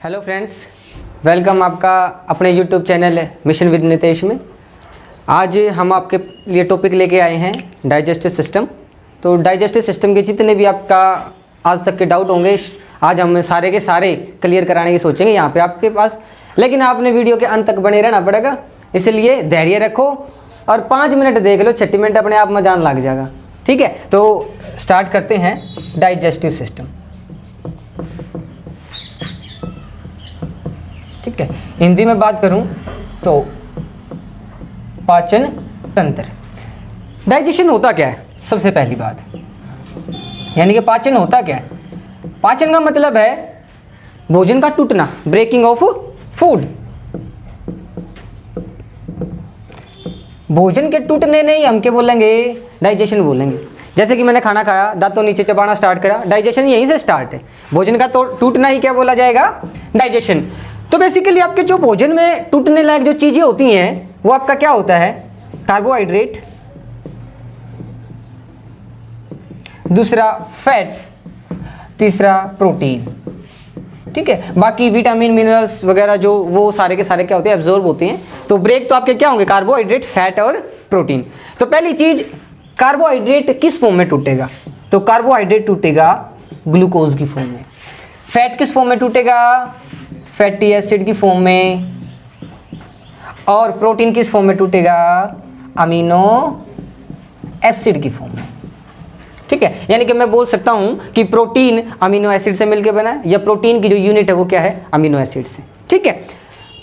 Hello friends, welcome आपका अपने YouTube channel mission with Nitesh में। आज हम आपके लिए टॉपिक लेके आए हैं डाइजेस्टिव सिस्टम। तो डाइजेस्टिव सिस्टम के जितने भी आपका आज तक के डाउट होंगे, आज हम सारे के सारे क्लियर कराने की सोचेंगे यहाँ पे आपके पास। लेकिन आपने वीडियो के अंत तक बने रहना पड़ेगा, इसलिए धैर्य रखो और 5 मिनट देख लो, 6 मिनट अपने आप में जान लग जाएगा। ठीक है, तो स्टार्ट करते हैं डाइजेस्टिव सिस्टम। ठीक है, हिंदी में बात करूं तो पाचन तंत्र। डाइजेशन होता क्या है? सबसे पहली बात, यानी कि पाचन होता क्या है? पाचन का मतलब है भोजन का टूटना, ब्रेकिंग ऑफ फूड। भोजन के टूटने नहीं हम क्या बोलेंगे? डाइजेशन बोलेंगे। जैसे कि मैंने खाना खाया, दांतों नीचे चबाना स्टार्ट करा, डाइजेशन यहीं से स्टार्ट है। भोजन का तो टूटना ही क्या बोला जाएगा? डाइजेशन। तो बेसिकली आपके जो भोजन में टूटने लायक जो चीजें होती हैं वो आपका क्या होता है? कार्बोहाइड्रेट, दूसरा फैट, तीसरा प्रोटीन। ठीक है, बाकी विटामिन मिनरल्स वगैरह जो वो सारे के सारे क्या होते हैं? एब्जॉर्ब होते हैं। तो ब्रेक तो आपके क्या होंगे? कार्बोहाइड्रेट, फैट और प्रोटीन। तो पहली चीज, कार्बोहाइड्रेट किस फॉर्म में टूटेगा? तो कार्बोहाइड्रेट टूटेगा ग्लूकोज की फॉर्म में। फैट किस फॉर्म में टूटेगा? फैटी एसिड की फॉर्म में। और प्रोटीन किस फॉर्म में टूटेगा? अमीनो एसिड की फॉर्म में। ठीक है, यानी कि मैं बोल सकता हूं कि प्रोटीन अमीनो एसिड से मिलकर बना है, या प्रोटीन की जो यूनिट है वो क्या है? अमीनो एसिड से। ठीक है,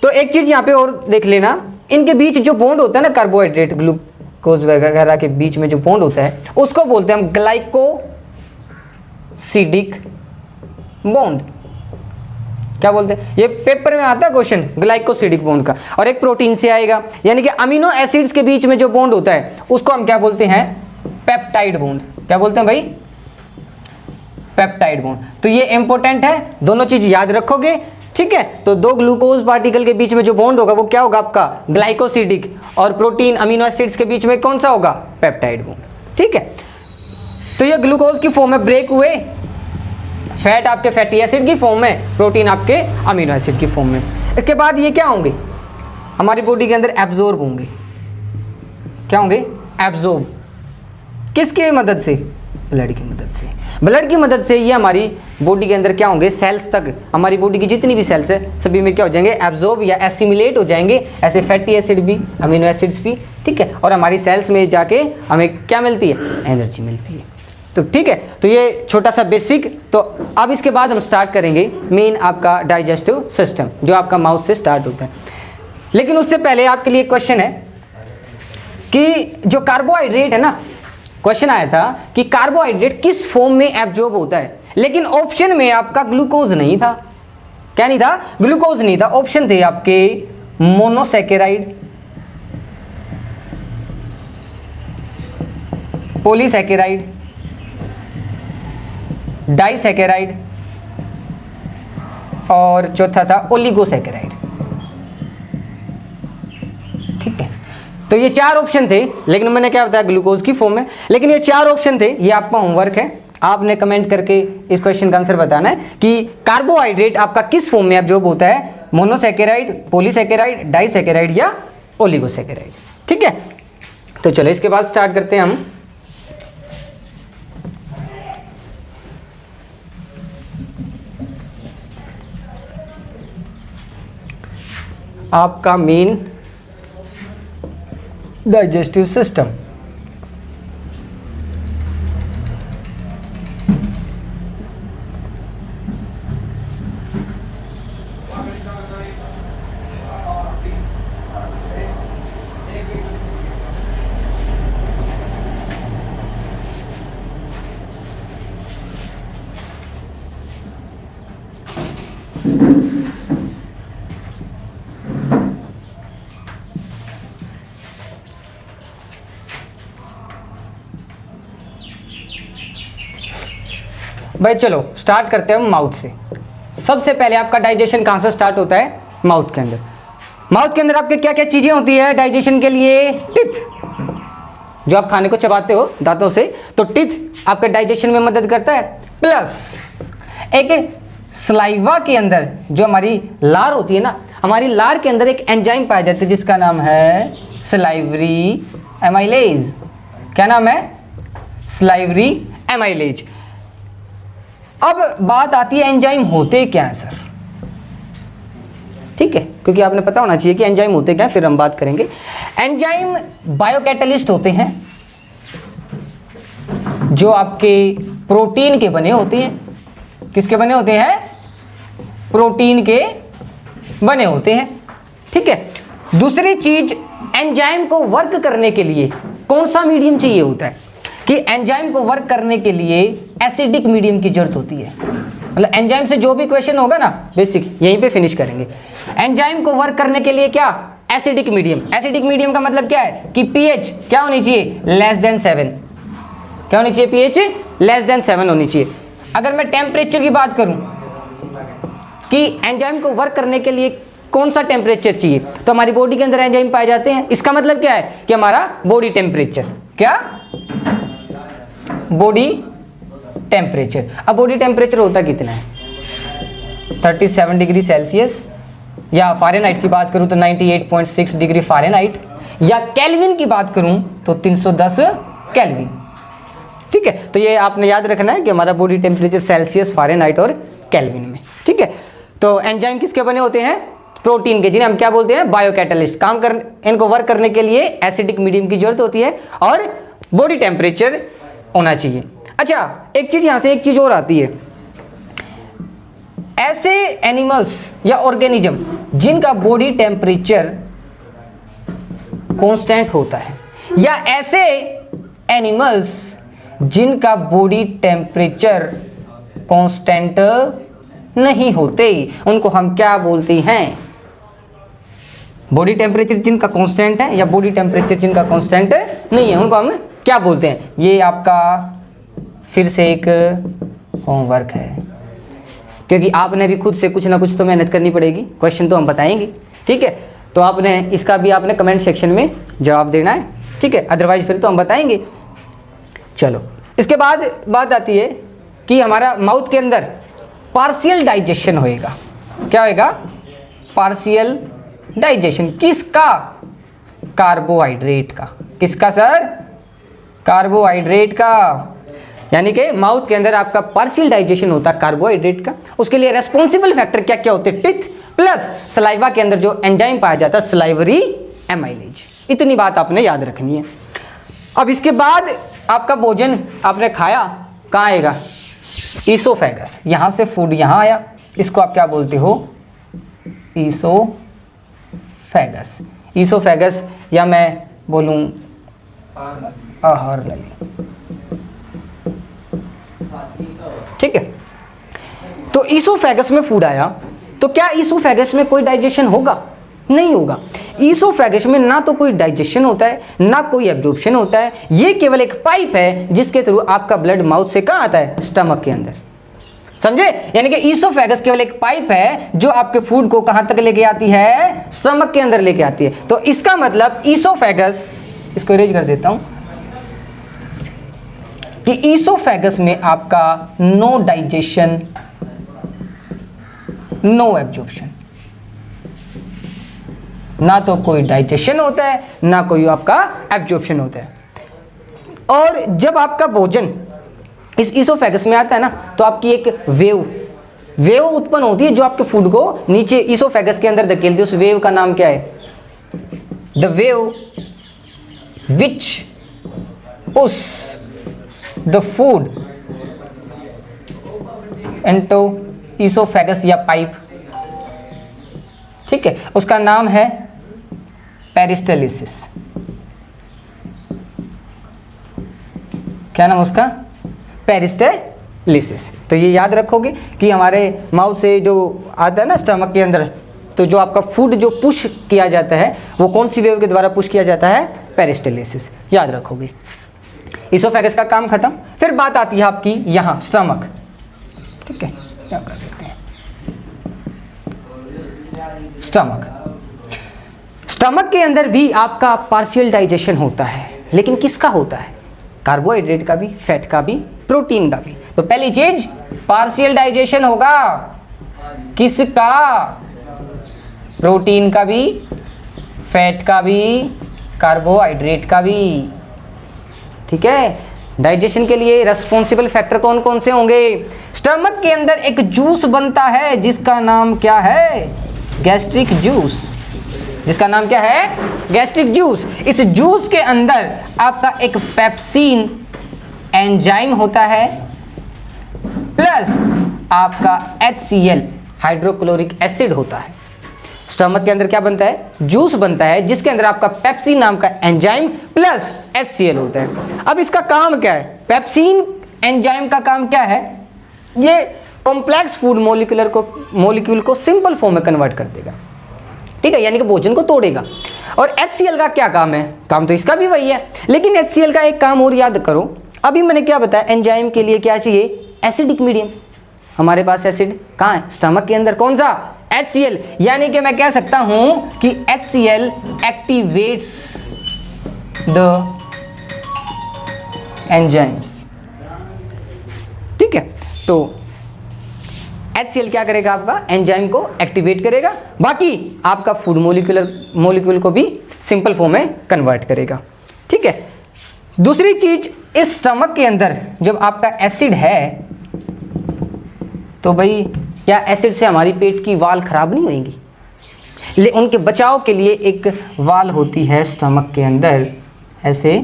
तो एक चीज यहां पे और देख लेना, इनके बीच जो बॉन्ड होता है ना, कार्बोहाइड्रेट ग्लूकोज वगैरह के बीच में जो बॉन्ड होता है उसको बोलते हैं हम ग्लाइकोसिडिक बॉन्ड। क्या बोलते हैं? ये पेपर में आता है क्वेश्चन, ग्लाइकोसिडिक बॉन्ड का। और एक प्रोटीन से आएगा, यानी कि अमीनो एसिड्स के बीच में जो बॉन्ड होता है उसको हम क्या बोलते हैं? Peptide bond. क्या बोलते हैं भाई? Peptide bond. तो ये इंपॉर्टेंट है, दोनों चीज याद रखोगे। ठीक है, तो दो ग्लूकोज पार्टिकल के बीच में जो बॉन्ड होगा वो क्या होगा आपका? ग्लाइकोसिडिक। और प्रोटीन अमीनो एसिड्स के बीच में कौन सा होगा? Peptide bond. ठीक है, तो ये ग्लूकोज की फॉर्म में ब्रेक हुए, फैट आपके फैटी एसिड की फॉर्म में, प्रोटीन आपके अमीनो एसिड की फॉर्म में। इसके बाद ये क्या होंगे? हमारी बॉडी के अंदर एब्जॉर्ब होंगे। क्या होंगे? एब्जॉर्ब। किसकी मदद से? ब्लड की मदद से। ब्लड की मदद से ये हमारी बॉडी के अंदर क्या होंगे? सेल्स तक, हमारी बॉडी की जितनी भी सेल्स है सभी में क्या हो जाएंगे? एब्जॉर्ब या एसिमिलेट हो जाएंगे, ऐसे फैटी एसिड भी, अमीनो एसिड्स भी। ठीक है, और हमारी सेल्स में जाके हमें क्या मिलती है? एनर्जी मिलती है। तो ठीक है, तो ये छोटा सा बेसिक। तो अब इसके बाद हम स्टार्ट करेंगे मेन आपका डाइजेस्टिव सिस्टम, जो आपका माउथ से स्टार्ट होता है। लेकिन उससे पहले आपके लिए क्वेश्चन है कि जो कार्बोहाइड्रेट है ना, क्वेश्चन आया था कि कार्बोहाइड्रेट किस फॉर्म में एब्जॉर्ब होता है, लेकिन ऑप्शन में आपका ग्लूकोज नहीं था। क्या नहीं था? ग्लूकोज नहीं था। ऑप्शन थे आपके मोनोसैकेराइड, पॉलीसैकेराइड, डाइसैकेराइड और चौथा था ओलिगोसैकेराइड। ठीक है, तो ये 4 ऑप्शन थे, लेकिन मैंने क्या बताया? ग्लूकोज की फॉर्म में। लेकिन ये 4 ऑप्शन थे, ये आपका होमवर्क है। आपने कमेंट करके इस क्वेश्चन का आंसर बताना है कि कार्बोहाइड्रेट आपका किस फॉर्म में एब्जॉर्ब होता है? मोनोसैकेराइड, पॉलीसैकेराइड, डाइसैकेराइड या ओलिगोसैकेराइड। ठीक है, तो चलो इसके बाद स्टार्ट करते हैं हम। आपका मेन डाइजेस्टिव सिस्टम। भाई चलो स्टार्ट करते हैं हम माउथ से। सबसे पहले आपका डाइजेशन कहाँ से स्टार्ट होता है? माउथ के अंदर। माउथ के अंदर आपके क्या क्या चीजें होती है डाइजेशन के लिए? टिथ, जो आप खाने को चबाते हो दांतों से, तो टिथ आपके डाइजेशन में मदद करता है। प्लस एक सलाइवा के अंदर जो हमारी लार होती है ना, हमारी लार के अंदर एक एंजाइम पाया जाता है जिसका नाम है सलाइवरी एमाइलेज। क्या नाम है? Salivary amylase. अब बात आती है एंजाइम होते क्या है सर, ठीक है, क्योंकि आपने पता होना चाहिए कि एंजाइम होते क्या है, फिर हम बात करेंगे। एंजाइम बायोकैटलिस्ट होते हैं जो आपके प्रोटीन के बने होते हैं। किसके बने होते हैं? प्रोटीन के बने होते हैं, ठीक है। दूसरी चीज, एंजाइम को वर्क करने के लिए कौन सा मीडियम चाहिए होता है? कि एंजाइम को वर्क करने के लिए एसिडिक मीडियम की जरूरत होती है। मतलब एंजाइम से जो भी क्वेश्चन होगा ना, बेसिक यहीं पे फिनिश करेंगे। एंजाइम को वर्क करने के लिए क्या? Acidic medium. एसिडिक मीडियम का मतलब क्या है कि पीएच क्या होनी चाहिए? Less than 7। क्या होनी चाहिए? पीएच लेस देन 7 होनी चाहिए। अगर मैं टेम्परेचर की बात करूं कि एंजाइम को वर्क करने के लिए कौन सा टेम्परेचर चाहिए, तो हमारी बॉडी के अंदर एंजाइम पाए जाते हैं। इसका मतलब क्या है कि हमारा बॉडी टेम्परेचर, क्या? Body temperature. अब बॉडी टेम्परेचर होता कितना है? 37 डिग्री सेल्सियस, या फ़ारेनहाइट की बात करूं तो 98.6 डिग्री फ़ारेनहाइट, या केल्विन की बात करूं तो 310 केल्विन, ठीक है। तो ये आपने याद रखना है कि हमारा बॉडी टेम्परेचर सेल्सियस, फ़ारेनहाइट और केल्विन में, ठीक है। तो एंजाइम किसके बने होते हैं? प्रोटीन के, जिन्हें हम क्या बोलते हैं? बायोकैटलिस्ट। काम कर इनको वर्क करने के लिए एसिडिक मीडियम की जरूरत होती है और बॉडी टेम्परेचर होना चाहिए। अच्छा, एक चीज यहां से एक चीज और आती है, ऐसे एनिमल्स या ऑर्गेनिज्म जिनका बॉडी टेम्परेचर कांस्टेंट होता है, या ऐसे एनिमल्स जिनका बॉडी टेम्परेचर कांस्टेंट नहीं होते, उनको हम क्या बोलते हैं? बॉडी टेम्परेचर जिनका कांस्टेंट है या बॉडी टेम्परेचर जिनका कांस्टेंट नहीं है, उनको हम क्या बोलते हैं? ये आपका फिर से एक होमवर्क है, क्योंकि आपने भी खुद से कुछ ना कुछ तो मेहनत करनी पड़ेगी। क्वेश्चन तो हम बताएंगे, ठीक है। तो आपने इसका भी आपने कमेंट सेक्शन में जवाब देना है, ठीक है। अदरवाइज फिर तो हम बताएंगे। चलो, इसके बाद बात आती है कि हमारा माउथ के अंदर पार्शियल डाइजेशन होएगा। क्या होएगा? Partial digestion. किसका? कार्बोहाइड्रेट का। किसका सर? कार्बोहाइड्रेट का। यानी कि माउथ के अंदर आपका पार्शियल डाइजेशन होता है कार्बोहाइड्रेट का। उसके लिए रेस्पॉन्सिबल फैक्टर क्या क्या होते हैं? टिथ प्लस सलाइवा के अंदर जो एंजाइम पाया जाता है सलाइवरी एमाइलेज। इतनी बात आपने याद रखनी है। अब इसके बाद आपका भोजन आपने खाया, कहाँ आएगा? ईसोफेगस। यहाँ से फूड यहाँ आया, इसको आप क्या बोलते हो? ईसोफेगस। ईसोफेगस, या मैं बोलूँ आहार नली, ठीक है। तो ईसोफेगस में फूड आया, तो क्या ईसोफेगस में कोई डाइजेशन होगा? नहीं होगा। ईसोफेगस में ना तो कोई डाइजेशन होता है, ना कोई एब्जॉर्प्शन होता है। ये केवल एक पाइप है जिसके थ्रू आपका ब्लड माउथ से कहाँ आता है? स्टमक के अंदर। समझे? यानी कि ईसोफेगस केवल एक पाइप है जो आपके फूड को कहां तक लेके आती है? स्टमक के अंदर लेके आती है। तो इसका मतलब ईसोफेगस, इसको इरेज कर देता हूं, कि ईसोफेगस में आपका नो डाइजेशन, नो एब्जॉर्प्शन। ना तो कोई डाइजेशन होता है, ना कोई आपका एब्जॉर्प्शन होता है। और जब आपका भोजन इस ईसोफेगस में आता है ना, तो आपकी एक वेव उत्पन्न होती है जो आपके फूड को नीचे ईसोफेगस के अंदर धकेलती है। उस वेव का नाम क्या है? The wave which push the food into oesophagus या पाइप, ठीक है। उसका नाम है पेरिस्टालिसिस। क्या नाम उसका? पेरिस्टालिसिस। तो ये याद रखोगे कि हमारे माउथ से जो आता है ना स्टमक के अंदर, तो जो आपका फूड जो पुश किया जाता है वो कौन सी वेव के द्वारा पुश किया जाता है? पेरिस्टालिसिस। याद रखोगे। ईसोफेगस का काम खत्म। फिर बात आती है आपकी यहाँ स्टमक, ठीक है। क्या कर देते हैं? स्टमक के अंदर भी आपका पार्शियल डाइजेशन होता है, लेकिन किसका होता है? कार्बोहाइड्रेट का भी, फैट का भी, प्रोटीन का भी। तो पहली चीज पार्शियल डाइजेशन होगा, किसका? प्रोटीन का भी, फैट का भी, कार्बोहाइड्रेट का भी। ठीक है, डाइजेशन के लिए रेस्पॉन्सिबल फैक्टर कौन कौन से होंगे? स्टमक के अंदर एक जूस बनता है जिसका नाम क्या है? Gastric juice. जिसका नाम क्या है? Gastric juice. इस जूस के अंदर आपका एक पेप्सिन एंजाइम होता है प्लस आपका HCl हाइड्रोक्लोरिक एसिड होता है। स्टमक के अंदर क्या बनता है? जूस बनता है जिसके अंदर आपका पेप्सिन नाम का एंजाइम प्लस HCl होता है। अब इसका काम क्या है? पेप्सिन एंजाइम का काम क्या है? ये कॉम्प्लेक्स फूड मॉलिक्यूल को सिंपल फॉर्म में कन्वर्ट कर देगा। ठीक है, यानी कि भोजन को तोड़ेगा। और HCl का क्या काम है? काम तो इसका भी वही है, लेकिन HCl का एक काम और याद करो। अभी मैंने क्या बताया? एंजाइम के लिए क्या चाहिए? Acidic medium. हमारे पास एसिड कहाँ है? स्टमक के अंदर। कौन सा? HCl। यानी कि मैं कह सकता हूं कि HCl एक्टिवेट्स द एंजाइम्स। ठीक है, तो HCl क्या करेगा? आपका एंजाइम को एक्टिवेट करेगा, बाकी आपका फूड मॉलिक्यूल को भी सिंपल फॉर्म में कन्वर्ट करेगा। ठीक है, दूसरी चीज, इस स्टमक के अंदर जब आपका एसिड है तो भाई क्या एसिड से हमारी पेट की वाल खराब नहीं होंगी? उनके बचाव के लिए एक वाल होती है स्टमक के अंदर ऐसे,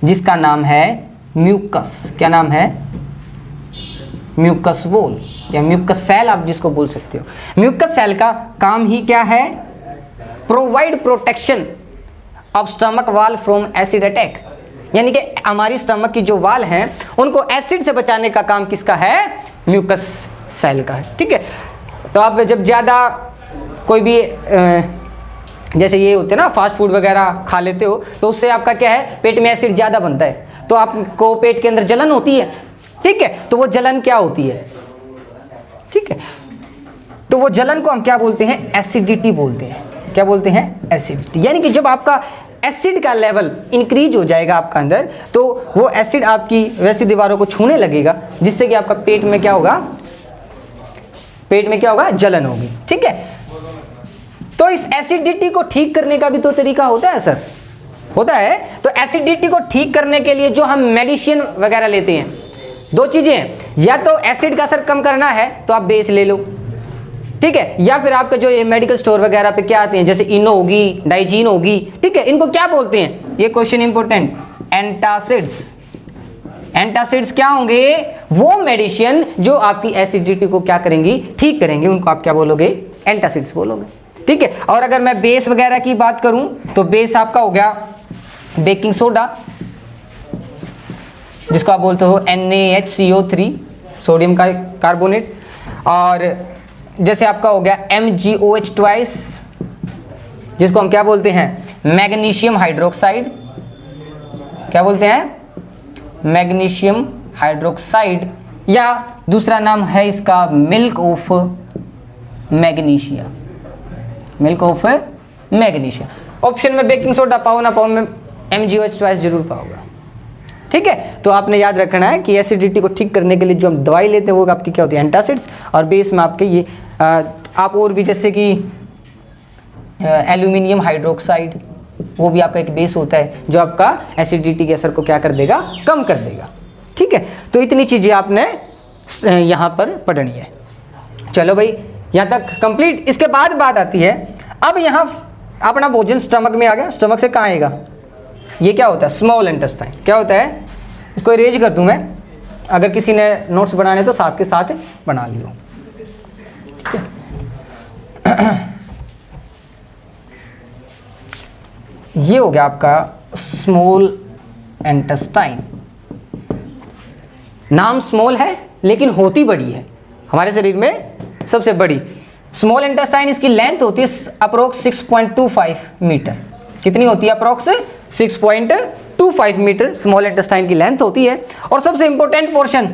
जिसका नाम है म्यूकस। क्या नाम है? म्यूकस वॉल या म्यूकस सेल, आप जिसको बोल सकते हो। म्यूकस सेल का काम ही क्या है? प्रोवाइड प्रोटेक्शन ऑफ स्टमक वाल फ्रॉम एसिड अटैक। यानी कि हमारी स्टमक की जो वाल हैं उनको एसिड से बचाने का काम किसका है? म्यूकस सेल का है। ठीक है, तो आप जब ज़्यादा कोई भी जैसे ये होते हैं ना, फास्ट फूड वगैरह खा लेते हो तो उससे आपका क्या है? पेट में एसिड ज़्यादा बनता है, तो आपको पेट के अंदर जलन होती है। ठीक है, तो वो जलन क्या होती है? ठीक है, तो वो जलन को हम क्या बोलते हैं? एसिडिटी बोलते हैं। क्या बोलते हैं? एसिडिटी। यानी कि जब आपका एसिड का लेवल इंक्रीज हो जाएगा आपका अंदर, तो वो एसिड आपकी वैसी दीवारों को छूने लगेगा, जिससे कि आपका पेट में क्या होगा? पेट में क्या होगा? जलन होगी। ठीक है, तो इस एसिडिटी को ठीक करने का भी तो तरीका होता है सर, होता है। तो एसिडिटी को ठीक करने के लिए जो हम मेडिसिन वगैरह लेते हैं, दो चीजें हैं, या तो एसिड का असर कम करना है तो आप बेस ले लो। ठीक है, या फिर आपका जो ये मेडिकल स्टोर वगैरह पे क्या आते हैं, जैसे इनो होगी, डाइजीन होगी। ठीक है, इनको क्या बोलते हैं? ये क्वेश्चन इंपॉर्टेंट, एंटासिड्स। एंटासिड्स क्या होंगे? वो मेडिसिन जो आपकी एसिडिटी को क्या करेंगी? ठीक करेंगे, उनको आप क्या बोलोगे? एंटासिड्स बोलोगे। ठीक है, और अगर मैं बेस वगैरह की बात करूं तो बेस आपका हो गया बेकिंग सोडा, जिसको आप बोलते हो NaHCO3, सोडियम का कार्बोनेट। और जैसे आपका हो गया MgOH ट्वाइस, जिसको हम क्या बोलते हैं? Magnesium hydroxide. क्या बोलते हैं? मैग्नीशियम हाइड्रोक्साइड, या दूसरा नाम है इसका milk of magnesia. Milk of magnesia. Option में बेकिंग सोडा पाओ ना पाओ, में MgOH ट्वाइस जरूर पाओगे। ठीक है, तो आपने याद रखना है कि एसिडिटी को ठीक करने के लिए जो हम दवाई लेते हैं वो आपकी क्या होती है? एंटासिड्स। और बेस में आपके ये आप और भी जैसे कि एल्यूमिनियम हाइड्रोक्साइड, वो भी आपका एक बेस होता है जो आपका एसिडिटी के असर को क्या कर देगा? कम कर देगा। ठीक है, तो इतनी चीज़ें आपने यहाँ पर पढ़नी है। चलो भाई, यहाँ तक कंप्लीट। इसके बाद बात आती है, अब यहाँ अपना भोजन स्टमक में आ गया। स्टमक से कहाँ आएगा? ये क्या होता है? Small intestine. क्या होता है? इसको इरेज कर दूं मैं, अगर किसी ने नोट्स बनाने तो साथ के साथ बना लियो। ये हो गया आपका स्मॉल इंटेस्टाइन। नाम स्मॉल है लेकिन होती बड़ी है, हमारे शरीर में सबसे बड़ी। स्मॉल इंटेस्टाइन, इसकी लेंथ होती है अप्रोक्स 6.25 मीटर। कितनी होती है? अप्रोक्स 6.25 मीटर स्मॉल इंटेस्टाइन की लेंथ होती है। और सबसे इंपॉर्टेंट पोर्शन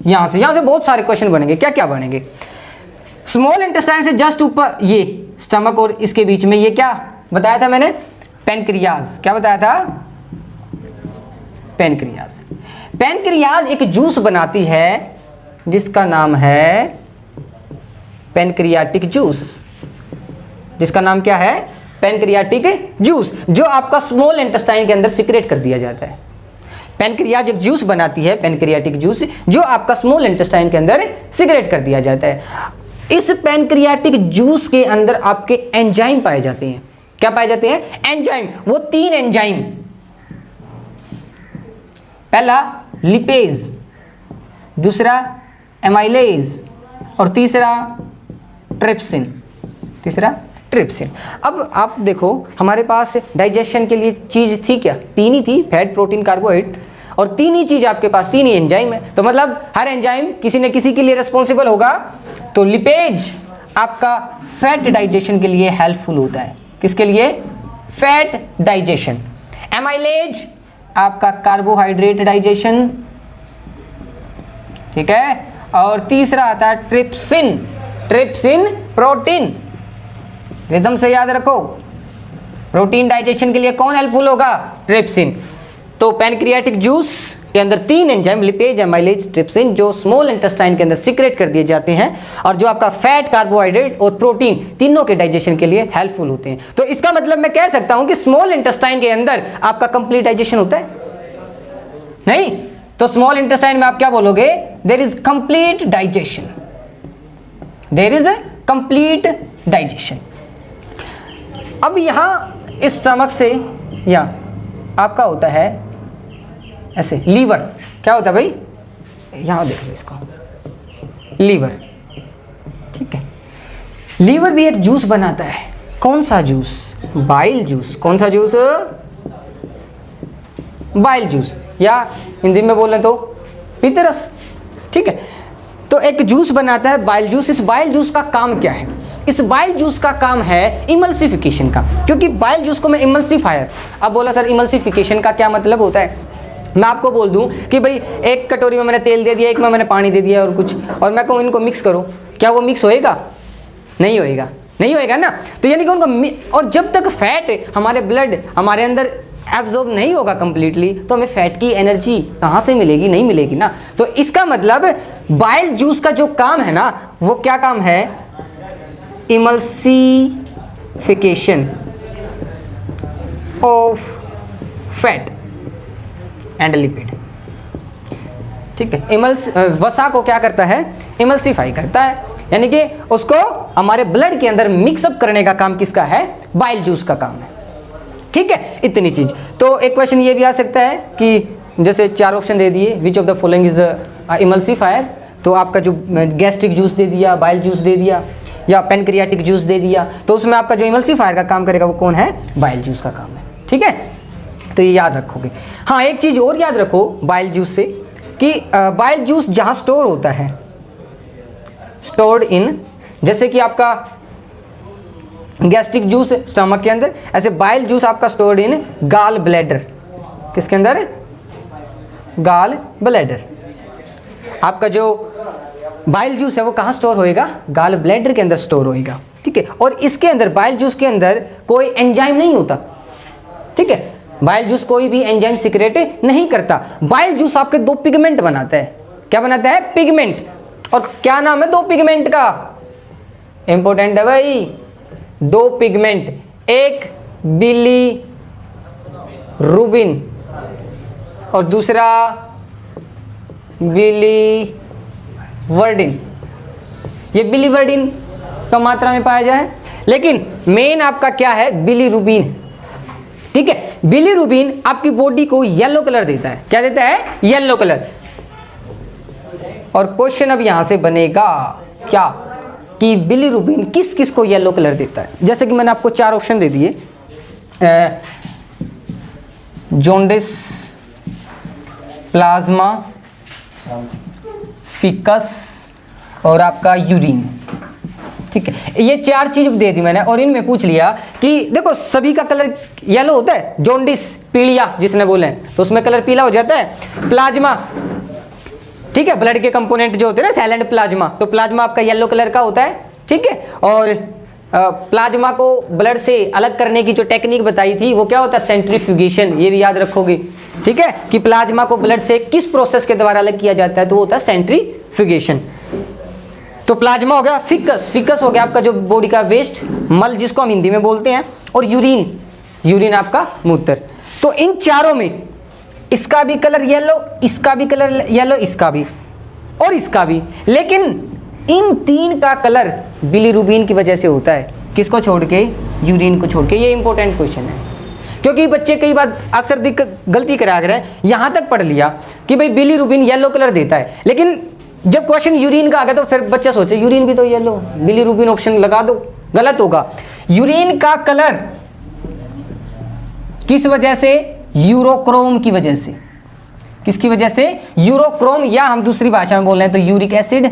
यहां से बहुत सारे क्वेश्चन बनेंगे। क्या क्या बनेंगे? स्मॉल इंटेस्टाइन से जस्ट ऊपर ये स्टमक और इसके बीच में ये क्या बताया था मैंने? पेनक्रियाज। क्या बताया था? पेनक्रियाज। पेनक्रियाज एक जूस बनाती है जिसका नाम है पैनक्रियाटिक जूस, जिसका नाम क्या है? पैनक्रियाटिक जूस, जो आपका स्मॉल इंटेस्टाइन के अंदर सिक्रेट कर दिया जाता है। पैनक्रियाटिक जूस बनाती है पैनक्रियाटिक जूस, जो आपका स्मॉल इंटेस्टाइन के अंदर सिक्रेट कर दिया जाता है। इस पैनक्रियाटिक जूस के अंदर आपके एंजाइम पाए जाते हैं। क्या पाए जाते हैं? एंजाइम। वो 3 एंजाइम, पहला लिपेज, दूसरा एमाइलेज और तीसरा ट्रिप्सिन। अब आप देखो, हमारे पास डाइजेशन के लिए चीज थी क्या? 3 ही थी, फैट, प्रोटीन, कार्बोहाइड्रेट, और 3 ही चीज आपके पास, 3 ही एंजाइम है। तो मतलब हर एंजाइम किसी न किसी के लिए रिस्पॉन्सिबल होगा। तो लिपेज आपका फैट डाइजेशन के लिए हेल्पफुल होता है। किसके लिए? Fat digestion. एमाइलेज आपका कार्बोहाइड्रेट डाइजेशन, ठीक है। और तीसरा आता है ट्रिप्सिन। ट्रिप्सिन प्रोटीन, रिदम से याद रखो, प्रोटीन डाइजेशन के लिए कौन हेल्पफुल होगा? ट्रिप्सिन। तो पैनक्रियाटिक जूस के अंदर 3 एंजाइम, लिपेज, एमाइलेज, ट्रिप्सिन, जो स्मॉल इंटेस्टाइन के अंदर सीक्रेट कर दिए जाते हैं और जो आपका फैट, कार्बोहाइड्रेट और प्रोटीन तीनों के डाइजेशन के लिए हेल्पफुल होते हैं। तो इसका मतलब मैं कह सकता हूं कि स्मॉल इंटेस्टाइन के अंदर आपका कंप्लीट डाइजेशन होता है? नहीं। तो स्मॉल इंटेस्टाइन में आप क्या बोलोगे? There is complete digestion. There is complete digestion. अब यहां इस स्टमक से या आपका होता है ऐसे लीवर। क्या होता है भाई? यहां देख लो इसको, लीवर, ठीक है। लीवर भी एक जूस बनाता है। कौन सा जूस? Bile juice. कौन सा जूस? बाइल जूस, या हिंदी में बोले तो पित्तरस, ठीक है। तो एक जूस बनाता है बाइल जूस। इस बाइल जूस का काम क्या है? इस बाइल जूस का काम है इमल्सिफिकेशन का, क्योंकि बाइल जूस को मैं इमल्सिफायर। अब बोला सर इमल्सिफिकेशन का क्या मतलब होता है? मैं आपको बोल दूं कि भाई एक कटोरी में मैंने तेल दे दिया, एक में मैंने पानी दे दिया और कुछ, और मैं कहूँ इनको मिक्स करो, क्या वो मिक्स होएगा? नहीं होएगा, नहीं होएगा ना। तो यानी कि उनको, और जब तक फैट हमारे ब्लड हमारे अंदर एब्जॉर्ब नहीं होगा कंप्लीटली, तो हमें फैट की एनर्जी कहाँ से मिलेगी? नहीं मिलेगी ना। तो इसका मतलब बाइल जूस का जो काम है ना, वो क्या काम है? Emulsification of fat and lipid, ठीक है। वसा को क्या करता है? इमल्सिफाई करता है, यानी कि उसको हमारे ब्लड के अंदर मिक्सअप करने का काम किसका है? बाइल जूस का काम है, ठीक है। इतनी चीज। तो एक क्वेश्चन ये भी आ सकता है कि जैसे 4 ऑप्शन दे दिए, which of the following is emulsifier, तो आपका जो गैस्ट्रिक जूस दे दिया, बाइल जूस दे दिया, या पैनक्रियाटिक जूस दे दिया, तो उसमें आपका जो इमल्सिफायर का काम करेगा वो कौन है? बाइल जूस का काम है, ठीक है। तो ये याद रखोगे। हाँ, एक चीज और याद रखो बाइल जूस से, कि बाइल जूस जहां स्टोर होता है, स्टोर्ड इन, जैसे कि आपका गैस्ट्रिक जूस स्टमक के अंदर, ऐसे बाइल जूस आपका स्टोर्ड इन गाल ब्लैडर। किसके अंदर? Gall bladder. आपका जो बाइल जूस है वो कहाँ स्टोर होएगा? गाल ब्लैडर के अंदर स्टोर होएगा, ठीक है। और इसके अंदर बाइल जूस के अंदर कोई एंजाइम नहीं होता, ठीक है। बाइल जूस कोई भी एंजाइम सीक्रेट नहीं करता। बाइल जूस आपके 2 पिगमेंट बनाता है। क्या बनाता है? पिगमेंट। और क्या नाम है 2 पिगमेंट का? इंपॉर्टेंट है भाई, 2 पिगमेंट, एक बिलीरुबिन और दूसरा बिलीवर्डिन। ये बिलीवर्डिन कम मात्रा में पाया जाए, लेकिन मेन आपका क्या है? बिलीरुबिन, ठीक है। बिलीरुबिन आपकी बॉडी को येलो कलर देता है। क्या देता है? Yellow colour. और क्वेश्चन अब यहां से बनेगा क्या, कि बिलीरुबिन किस किस को येलो कलर देता है? जैसे कि मैंने आपको 4 ऑप्शन दे दिए, जॉन्डिस, प्लाज्मा, फिकस और आपका यूरिन, ठीक है। ये 4 चीज दे दी मैंने, और इनमें पूछ लिया कि देखो सभी का कलर येलो होता है। जॉन्डिस, पीलिया जिसने बोले, तो उसमें कलर पीला हो जाता है। प्लाज्मा, ठीक है, ब्लड के कंपोनेंट जो होते हैं ना, साइलेंट प्लाज्मा, तो प्लाज्मा आपका येलो कलर का होता है, ठीक है। और प्लाज्मा को ब्लड से अलग करने की जो टेक्निक बताई थी वो क्या होता है? सेंट्रीफ्यूगेशन। ये भी याद रखोगे, ठीक है, कि प्लाज्मा को ब्लड से किस प्रोसेस के द्वारा अलग किया जाता है, तो वो होता है सेंट्रीफ्यूगेशन। तो प्लाज्मा हो गया, फिकस, फिकस हो गया आपका जो बॉडी का वेस्ट, मल जिसको हम हिंदी में बोलते हैं, और यूरिन, यूरिन आपका मूत्र। तो इन चारों में इसका भी कलर येलो, इसका भी कलर येलो, इसका भी और इसका भी, लेकिन इन तीन का कलर बिलीरुबिन की वजह से होता है। किसको छोड़ के? यूरिन को छोड़ के। ये इंपॉर्टेंट क्वेश्चन है, क्योंकि बच्चे कई बार अक्सर गलती करा कर यहाँ तक पढ़ लिया कि भाई बिलीरुबिन येलो कलर देता है, लेकिन जब क्वेश्चन यूरिन का आ गया तो फिर बच्चा सोचे यूरिन भी तो येलो, बिलीरुबिन ऑप्शन लगा दो, गलत होगा। यूरिन का कलर किस वजह से? यूरोक्रोम की वजह से। किसकी वजह से? यूरोक्रोम, या हम दूसरी भाषा में बोल रहे हैं तो यूरिक एसिड,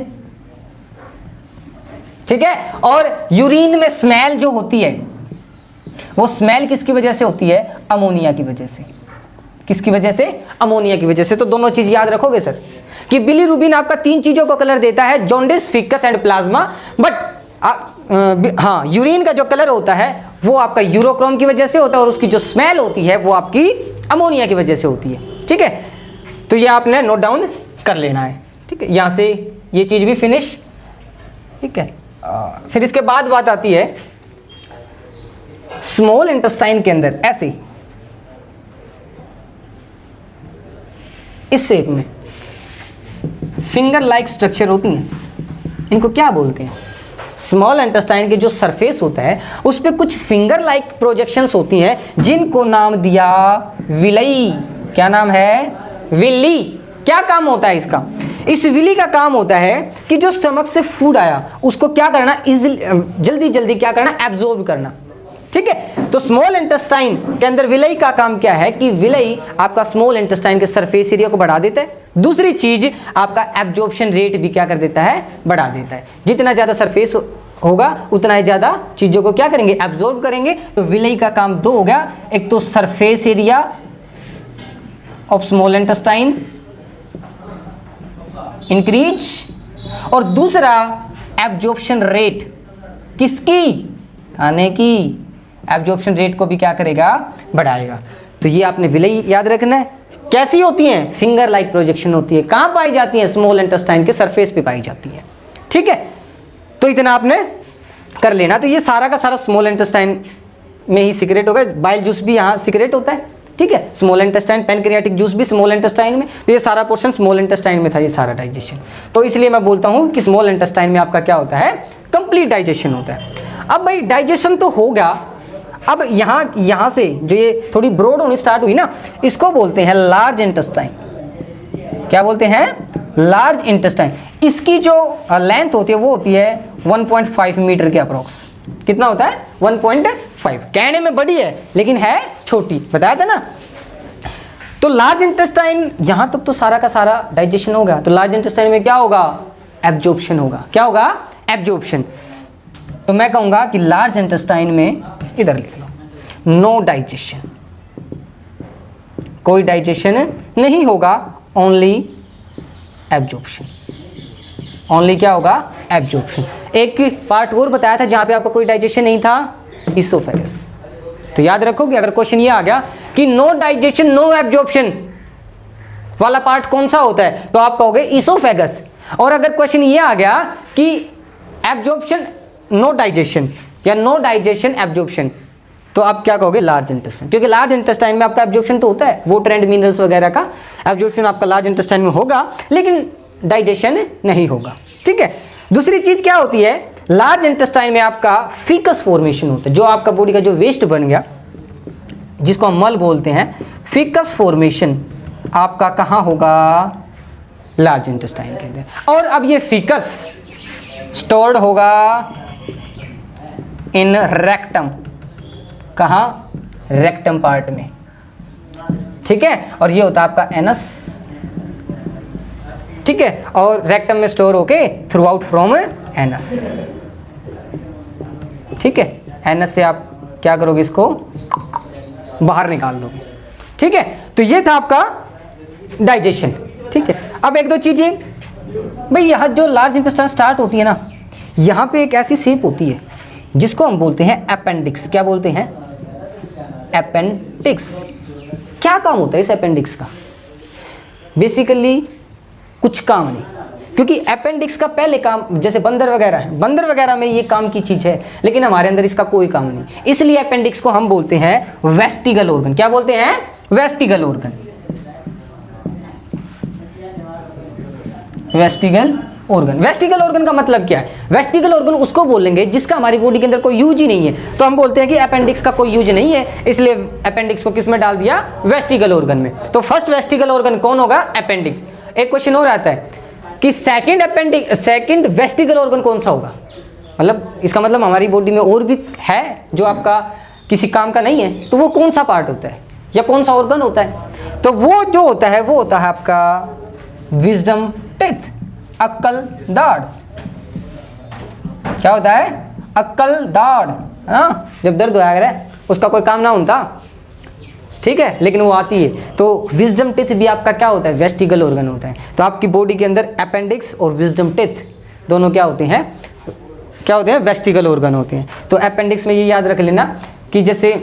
ठीक है। और यूरिन में स्मेल जो होती है, वो स्मेल किसकी वजह से होती है? अमोनिया की वजह से। किसकी वजह से? अमोनिया की वजह से। तो दोनों चीज याद रखोगे सर कि बिलीरुबिन आपका तीन चीजों को कलर देता है, jaundice, ficus and plasma. But हाँ, यूरिन का जो कलर होता है वो आपका यूरोक्रोम की वजह से होता है, और उसकी जो स्मेल होती है वो आपकी अमोनिया की वजह से होती है, ठीक है। तो ये आपने नोट डाउन कर लेना है, ठीक है। यहां से ये चीज भी फिनिश, ठीक है। फिर इसके बाद बात आती है स्मॉल इंटेस्टाइन के अंदर ऐसे इस शेप में फिंगर लाइक स्ट्रक्चर होती हैं, इनको क्या बोलते हैं? स्मॉल इंटेस्टाइन के जो सरफेस होता है उस पे कुछ फिंगर लाइक प्रोजेक्शंस होती हैं, जिनको नाम दिया विलई। क्या नाम है? विली। क्या काम होता है इसका? इस विली का काम होता है कि जो स्टमक से फूड आया उसको क्या करना, जल्दी जल्दी क्या करना, एब्जॉर्ब करना, ठीक है। तो स्मॉल इंटेस्टाइन के अंदर विलई का काम क्या है कि विलई आपका स्मॉल इंटेस्टाइन के सरफेस एरिया को बढ़ा देता है। दूसरी चीज आपका एब्जॉर्प्शन रेट भी क्या कर देता है? बढ़ा देता है। जितना ज्यादा सरफेस होगा उतना ही ज्यादा चीजों को क्या करेंगे? एब्जॉर्ब करेंगे। तो विलई का काम दो हो गया, एक तो surface area of small intestine increase, और दूसरा एब्जॉर्प्शन रेट। किसकी? खाने की। एब्जॉर्प्शन रेट को भी क्या करेगा? बढ़ाएगा। तो ये आपने विलई याद रखना है। कैसी होती हैं? फिंगर लाइक प्रोजेक्शन होती है। कहां पाई जाती है? स्मॉल इंटेस्टाइन के सरफेस पे पाई जाती है, ठीक है। तो इतना आपने कर लेना। तो ये सारा का सारा स्मॉल इंटेस्टाइन में ही सीक्रेट होगा। बाइल जूस भी यहाँ सीक्रेट होता है, ठीक है। स्मॉल इंटेस्टाइन, पैनक्रियाटिक जूस भी स्मॉल इंटेस्टाइन में। तो ये सारा पोर्शन स्मॉल इंटेस्टाइन में था, ये सारा डाइजेशन। तो इसलिए मैं बोलता हूँ कि स्मॉल इंटेस्टाइन में आपका क्या होता है? कंप्लीट डाइजेशन होता है। अब भाई डाइजेशन तो हो गया, अब यहाँ से जो ये थोड़ी ब्रॉड होनी स्टार्ट हुई ना, इसको बोलते हैं लार्ज इंटेस्टाइन। क्या बोलते हैं? Large intestine. इसकी जो लेंथ होती है वो होती है 1.5 मीटर के अप्रोक्स। कितना होता है? 1.5। कहने में बड़ी है लेकिन है छोटी, बताया था ना। तो लार्ज इंटेस्टाइन, यहां तक तो सारा का सारा डाइजेशन होगा। तो लार्ज इंटेस्टाइन में क्या होगा? एब्जॉर्प्शन होगा। क्या होगा? एब्जॉर्प्शन। तो मैं कहूंगा कि लार्ज इंटेस्टाइन में, इधर लिख लो, नो डाइजेशन, कोई डाइजेशन नहीं होगा, ओनली एब्जॉर्प्शन। ओनली क्या होगा? एब्जॉर्प्शन। एक पार्ट और बताया था जहां पे आपका कोई डाइजेशन नहीं था, इसोफेगस। तो याद रखोगे अगर क्वेश्चन ये आ गया कि नो डाइजेशन नो एब्जॉर्प्शन वाला पार्ट कौन सा होता है, तो आप कहोगे इसोफेगस। और अगर क्वेश्चन ये आ गया कि एब्जॉर्प्शन नो डाइजेशन या नो डाइजेशन एब्जॉर्प्शन, तो आप क्या कहोगे? Large intestine. क्योंकि लार्ज इंटेस्टाइन में आपका एब्जॉर्प्शन तो होता है, वाटर एंड मिनरल्स वगैरह का एब्जॉर्प्शन आपका लार्ज इंटेस्टाइन में होगा, लेकिन डाइजेशन नहीं होगा, ठीक है। दूसरी चीज क्या होती है? लार्ज इंटेस्टाइन में आपका फीकस फॉर्मेशन होता है। जो आपका बॉडी का जो वेस्ट बन गया, जिसको हम मल बोलते हैं, फीकस फॉर्मेशन आपका कहाँ होगा? लार्ज इंटेस्टाइन के अंदर। और अब ये फीकस स्टोर्ड होगा इन रेक्टम। कहाँ? रेक्टम पार्ट में, ठीक है। और ये होता है आपका एनस, ठीक है। और रेक्टम में स्टोर होके थ्रू आउट फ्रॉम एनस, ठीक है। एनस से आप क्या करोगे? इसको बाहर निकाल दोगे, ठीक है। तो ये था आपका डाइजेशन, ठीक है। अब एक दो चीजें भाई, यहाँ जो लार्ज इंटेस्टाइन स्टार्ट होती है ना, यहाँ पे एक ऐसी शेप होती है जिसको हम बोलते हैं अपेंडिक्स। क्या बोलते हैं? अपेंडिक्स। क्या काम होता है इस अपेंडिक्स का? बेसिकली कुछ काम नहीं, क्योंकि अपेंडिक्स का पहले काम, जैसे बंदर वगैरह है, बंदर वगैरह में ये काम की चीज है, लेकिन हमारे अंदर इसका कोई काम नहीं, इसलिए अपेंडिक्स को हम बोलते हैं वेस्टिगल ऑर्गन। क्या बोलते हैं? वेस्टिगल ऑर्गन। वेस्टिगल ऑर्गन। वेस्टिगल ऑर्गन का मतलब क्या है? वेस्टिगल ऑर्गन उसको बोलेंगे जिसका हमारी बॉडी के अंदर कोई यूज ही नहीं है, तो हम बोलते हैं कि अपेंडिक्स का कोई यूज नहीं है, इसलिए अपेंडिक्स को किस में डाल दिया? वेस्टिगल ऑर्गन में। तो फर्स्ट वेस्टिगल ऑर्गन कौन होगा? अपेंडिक्स। एक क्वेश्चन और आता है कि सेकंड वेस्टिगल ऑर्गन कौन सा होगा? मतलब इसका मतलब हमारी बॉडी में और भी है जो आपका किसी काम का नहीं है, तो वो कौन सा पार्ट होता है या कौन सा ऑर्गन होता है? तो वो जो होता है वो होता है आपका विजडम टिथ, अक्कल दाढ़। क्या होता है? अक्कल दाढ़, है ना? जब दर्द होया करे उसका कोई काम ना होता, ठीक है, लेकिन वो आती है। तो विजडम टिथ भी आपका क्या होता है? वेस्टिगल ऑर्गन होता है। तो आपकी बॉडी के अंदर अपेंडिक्स और विजडम टिथ दोनों क्या होते हैं? क्या होते हैं? वेस्टिगल ऑर्गन होते हैं। तो अपेंडिक्स में ये याद रख लेना कि जैसे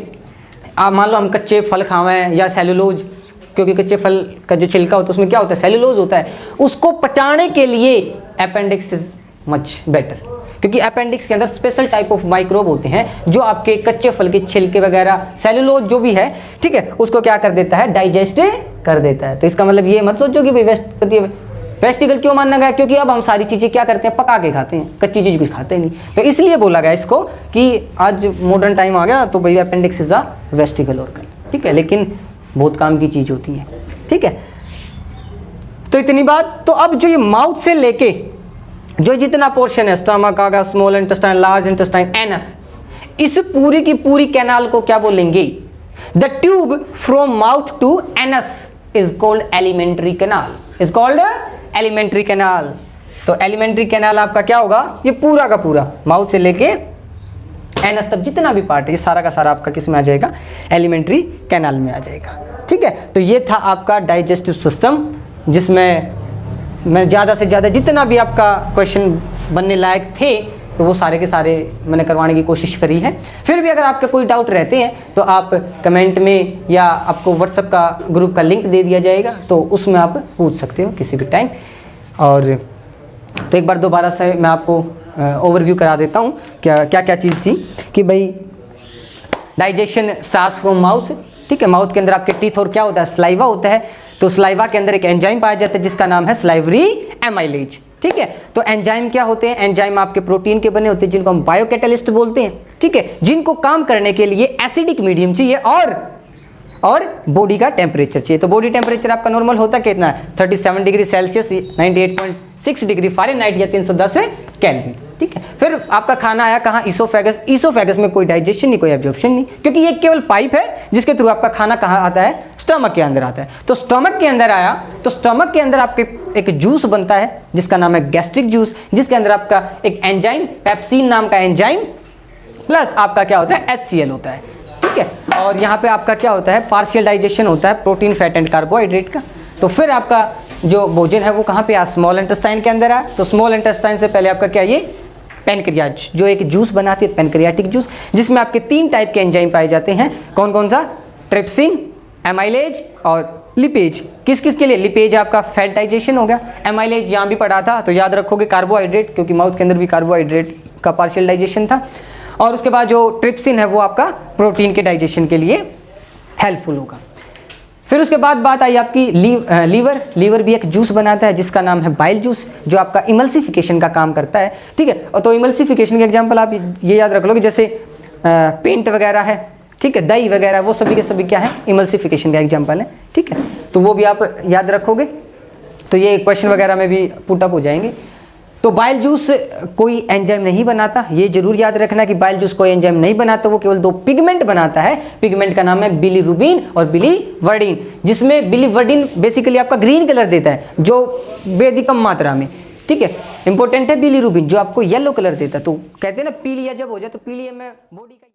आप मान लो हम कच्चे फल खावें या सेलुलोज, क्योंकि कच्चे फल का जो छिलका होता है उसमें क्या होता है? सेलुलोज होता है, उसको पचाने के लिए अपेंडिक्स इज मच बेटर, क्योंकि अपेंडिक्स के अंदर स्पेशल टाइप ऑफ माइक्रोब होते हैं जो आपके कच्चे फल के छिलके वगैरह, सेलुलोज जो भी है, ठीक है, उसको क्या कर देता है? डाइजेस्ट कर देता है। तो इसका मतलब ये मत सोचो कि भाई वेस्टिगल क्यों मानना गया? क्योंकि अब हम सारी चीजें क्या करते हैं? पका के खाते हैं, कच्ची चीज कुछ खाते नहीं, तो इसलिए बोला गया इसको कि आज मॉडर्न टाइम आ गया तो भाई अपेंडिक्स इज अ वेस्टिगल ऑर्गन, ठीक है, लेकिन बहुत काम की चीज होती है, ठीक है। तो इतनी बात। तो अब जो ये माउथ से लेके जो जितना पोर्शन है, स्टमक आ गया, small intestine, large intestine, anus, इस पूरी की पूरी कैनाल को क्या बोलेंगे? The tube from mouth to anus is called alimentary canal, is called alimentary canal. तो एलिमेंट्री कैनाल आपका क्या होगा? ये पूरा का पूरा माउथ से लेके एनस तक जितना भी पार्ट है, ये सारा का सारा आपका किस में आ जाएगा? एलिमेंट्री कैनाल में आ जाएगा, ठीक है। तो ये था आपका डाइजेस्टिव सिस्टम, जिसमें मैं ज़्यादा से ज़्यादा जितना भी आपका क्वेश्चन बनने लायक थे तो वो सारे के सारे मैंने करवाने की कोशिश करी है। फिर भी अगर आपके कोई डाउट रहते हैं तो आप कमेंट में या आपको व्हाट्सएप का ग्रुप का लिंक दे दिया जाएगा, तो उसमें आप पूछ सकते हो किसी भी टाइम। और तो एक बार दोबारा से मैं आपको ओवरव्यू करा देता हूँ क्या क्या चीज़ थी कि भाई डाइजेशन स्टार्ट्स फ्रॉम माउथ, ठीक है। माउथ के अंदर आपके टीथ और क्या होता है? स्लाइवा होता है। तो स्लाइवा के अंदर एक एंजाइम पाया जाता है जिसका नाम है स्लाइवरी एमाइलेज, ठीक है। तो एंजाइम क्या होते हैं? एंजाइम आपके प्रोटीन के बने होते हैं जिनको हम बायोकैटालिस्ट बोलते हैं, ठीक है, जिनको काम करने के लिए एसिडिक मीडियम चाहिए और बॉडी का टेम्परेचर चाहिए। तो बॉडी टेम्परेचर आपका नॉर्मल होता कितना है? 37 डिग्री सेल्सियस, 98.6 डिग्री फ़ारेनहाइट या 310 केल्विन, ठीक है। फिर आपका खाना आया कहाँ? ईसोफेगस। ईसोफेगस में कोई डाइजेशन नहीं, कोई एब्जॉर्प्शन नहीं, क्योंकि ये केवल पाइप है जिसके थ्रू आपका खाना कहाँ आता है? स्टमक के अंदर आता है। तो स्टमक के अंदर आया तो स्टमक के अंदर आपके एक जूस बनता है जिसका नाम है गैस्ट्रिक जूस, जिसके अंदर आपका एक एंजाइम पेप्सिन नाम का एंजाइम प्लस आपका क्या होता है? HCl होता है, ठीक है। और यहाँ पे आपका क्या होता है? पार्शियल डाइजेशन होता है प्रोटीन, फैट एंड कार्बोहाइड्रेट का। तो फिर आपका जो भोजन है वो कहाँ पे? स्मॉल इंटेस्टाइन के अंदर आया। तो स्मॉल इंटेस्टाइन से पहले आपका क्या? ये पेनक्रियाज जो एक जूस बनाती है, पेनक्रियाटिक जूस, जिसमें आपके 3 टाइप के एंजाइम पाए जाते हैं। कौन कौन सा? ट्रिप्सिन, एमाइलेज और लिपेज। किस किस के लिए? लिपेज आपका फैट डाइजेशन हो गया, एमाइलेज यहाँ भी पढ़ा था तो याद रखोगे कार्बोहाइड्रेट, क्योंकि माउथ के अंदर भी कार्बोहाइड्रेट का पार्शियल डाइजेशन था। और उसके बाद जो ट्रिप्सिन है वो आपका प्रोटीन के डाइजेशन के लिए हेल्पफुल होगा। फिर उसके बाद बात आई आपकी लीवर। लीवर भी एक जूस बनाता है जिसका नाम है बाइल जूस, जो आपका इमल्सिफिकेशन का काम करता है, ठीक है। तो इमल्सिफिकेशन के एग्जांपल आप ये याद रख लो कि जैसे पेंट वगैरह है, ठीक है, दही वगैरह, वो सभी के सभी क्या है? इमल्सिफिकेशन का एग्जांपल है, ठीक है। तो वो भी आप याद रखोगे तो ये क्वेश्चन वगैरह में भी पुट अप हो जाएंगे। तो बाइल जूस कोई एंजाइम नहीं बनाता, ये जरूर याद रखना कि बाइल जूस कोई एंजाइम नहीं बनाता, वो केवल 2 पिगमेंट बनाता है। पिगमेंट का नाम है बिलीरुबिन और बिलीवर्डिन, जिसमें बिलीवर्डिन बेसिकली आपका ग्रीन कलर देता है, जो बेहद ही कम मात्रा में, ठीक है। इंपॉर्टेंट है बिलीरुबिन जो आपको येलो कलर देता है। तो कहते हैं ना पीलिया जब हो जाए तो पीलिया में बॉडी का